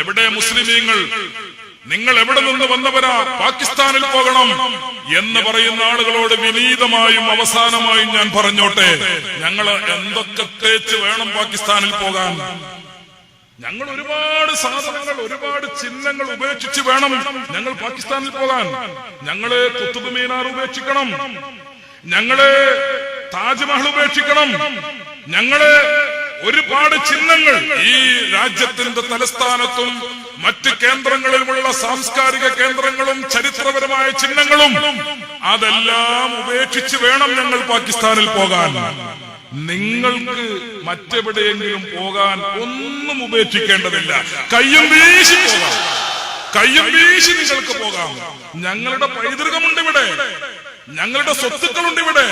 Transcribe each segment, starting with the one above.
എവിടെ മുസ്ലിമീങ്ങൾ, നിങ്ങൾ എവിടെ നിന്ന് വന്നവരാ, പാകിസ്ഥാനിൽ പോകണം എന്ന് പറയുന്ന ആളുകളോട് വിനീതമായും അവസാനമായും ഞാൻ പറഞ്ഞോട്ടെ, ഞങ്ങൾ എന്തൊക്കെ തേച്ച് വേണം പാകിസ്ഥാനിൽ പോകാൻ? ഞങ്ങൾ ഒരുപാട് സാധനങ്ങൾ, ഒരുപാട് ചിഹ്നങ്ങൾ ഉപേക്ഷിച്ച് വേണം ഞങ്ങൾ പാകിസ്ഥാനിൽ പോകാൻ. ഞങ്ങള് കുത്തുബ് മീനാർ ഉപേക്ഷിക്കണം, ഞങ്ങള് താജ്മഹൽ ഉപേക്ഷിക്കണം, ഞങ്ങള് ഒരുപാട് ചിഹ്നങ്ങൾ ഈ രാജ്യത്തിന്റെ തലസ്ഥാനത്തും മറ്റ് കേന്ദ്രങ്ങളിലുമുള്ള സാംസ്കാരിക കേന്ദ്രങ്ങളും ചരിത്രപരമായ ചിഹ്നങ്ങളും അതെല്ലാം ഉപേക്ഷിച്ച് വേണം ഞങ്ങൾ പാകിസ്ഥാനിൽ പോകാൻ. നിങ്ങൾക്ക് മറ്റെവിടെയെങ്കിലും പോകാൻ ഒന്നും ഉപേക്ഷിക്കേണ്ടതില്ല. കയ്യും വീശി പോകാം, കയ്യും വീശി നിങ്ങൾക്ക് പോകാം. ഞങ്ങളുടെ പൈതൃകമുണ്ട് ഇവിടെ, ഞങ്ങളുടെ സ്വത്തുക്കളുണ്ട് ഇവിടെ,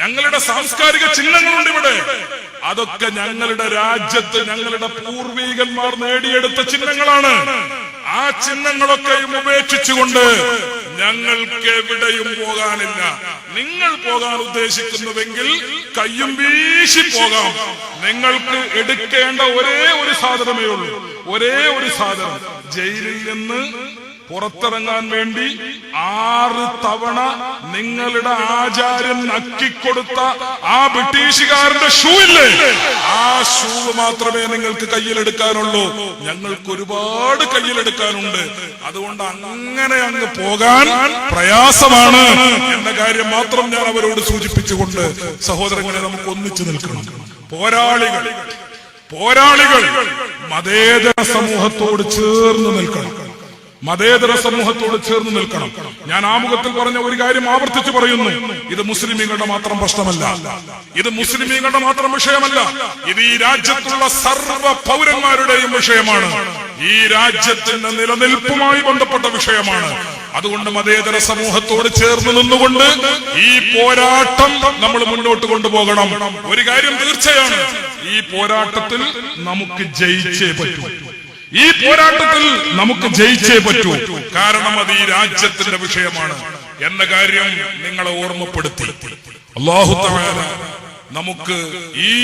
ഞങ്ങളുടെ സാംസ്കാരിക ചിഹ്നങ്ങളുണ്ട് ഇവിടെ. അതൊക്കെ ഞങ്ങളുടെ രാജ്യത്ത് ഞങ്ങളുടെ പൂർവീകന്മാർ നേടിയെടുത്ത ചിഹ്നങ്ങളാണ്. ആ ചിഹ്നങ്ങളൊക്കെയും ഉപേക്ഷിച്ചുകൊണ്ട് ഞങ്ങൾക്ക് എവിടെയും പോകാനില്ല. നിങ്ങൾ പോകാൻ ഉദ്ദേശിക്കുന്നുവെങ്കിൽ കയ്യും വീശി പോകാം. നിങ്ങൾക്ക് എടുക്കേണ്ട ഒരേ ഒരു സാധനമേ ഉള്ളൂ, ഒരേ ഒരു സാധനം. ജയിലിൽ നിന്ന് പുറത്തിറങ്ങാൻ വേണ്ടി 6 തവണ നിങ്ങളുടെ ആചാര്യൻ നക്കിക്കൊടുത്ത ആ ബ്രിട്ടീഷുകാരന്റെ ഷൂ ഇല്ലേ, ആ ഷൂ മാത്രമേ നിങ്ങൾക്ക് കയ്യിലെടുക്കാനുള്ളൂ. ഞങ്ങൾക്ക് ഒരുപാട് കയ്യിലെടുക്കാനുണ്ട്. അതുകൊണ്ട് അങ്ങനെ അങ്ങ് പോകാൻ പ്രയാസമാണ് എന്ന കാര്യം മാത്രം ഞാൻ അവരോട് സൂചിപ്പിച്ചുകൊണ്ട്, സഹോദരങ്ങളെ, നമുക്ക് ഒന്നിച്ചു നിൽക്കണം. പോരാളികൾ, പോരാളികൾ മതേതര സമൂഹത്തോട് ചേർന്ന് നിൽക്കണം, മതേതര സമൂഹത്തോട് ചേർന്ന് നിൽക്കണം. ഞാൻ ആമുഖത്തിൽ പറഞ്ഞ ഒരു കാര്യം ആവർത്തിച്ച് പറയുന്നു. ഇത് മുസ്ലിമീങ്ങളുടെ മാത്രം പ്രശ്നമല്ല, ഇത് മുസ്ലിമീങ്ങളുടെ മാത്രം വിഷയമല്ല, ഇത് ഈ രാജ്യത്തുള്ള സർവ്വ പൗരന്മാരുടെയും വിഷയമാണ്. ഈ രാജ്യത്തിന്റെ നിലനിൽപ്പുമായി ബന്ധപ്പെട്ട വിഷയമാണ്. അതുകൊണ്ട് മതേതര സമൂഹത്തോട് ചേർന്ന് നിന്നുകൊണ്ട് ഈ പോരാട്ടം നമ്മൾ മുന്നോട്ട് കൊണ്ടുപോകണം. ഒരു കാര്യം തീർച്ചയാണ്, ഈ പോരാട്ടത്തിൽ നമുക്ക് ജയിച്ചേ പറ്റൂ. ഈ പോരാട്ടത്തിൽ നമുക്ക് ജയിച്ചേ പറ്റൂ. കാരണം അത് ഈ രാജ്യത്തിന്റെ വിഷയമാണ് എന്ന കാര്യം നിങ്ങളെ ഓർമ്മപ്പെടുത്തി. അല്ലാഹു തആല നമുക്ക് ഈ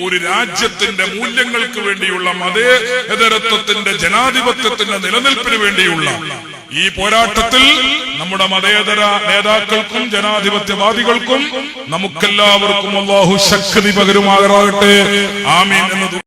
ഒരു രാജ്യത്തിന്റെ മൂല്യങ്ങൾക്ക് വേണ്ടിയുള്ള, മതേതരത്വത്തിന്റെ, ജനാധിപത്യത്തിന്റെ നിലനിൽപ്പിന് വേണ്ടിയുള്ള ഈ പോരാട്ടത്തിൽ നമ്മുടെ മതേതര നേതാക്കൾക്കും ജനാധിപത്യവാദികൾക്കും നമുക്കെല്ലാവർക്കും അല്ലാഹു ശക്തി പകരുമാറാകട്ടെ. ആമീൻ എന്ന്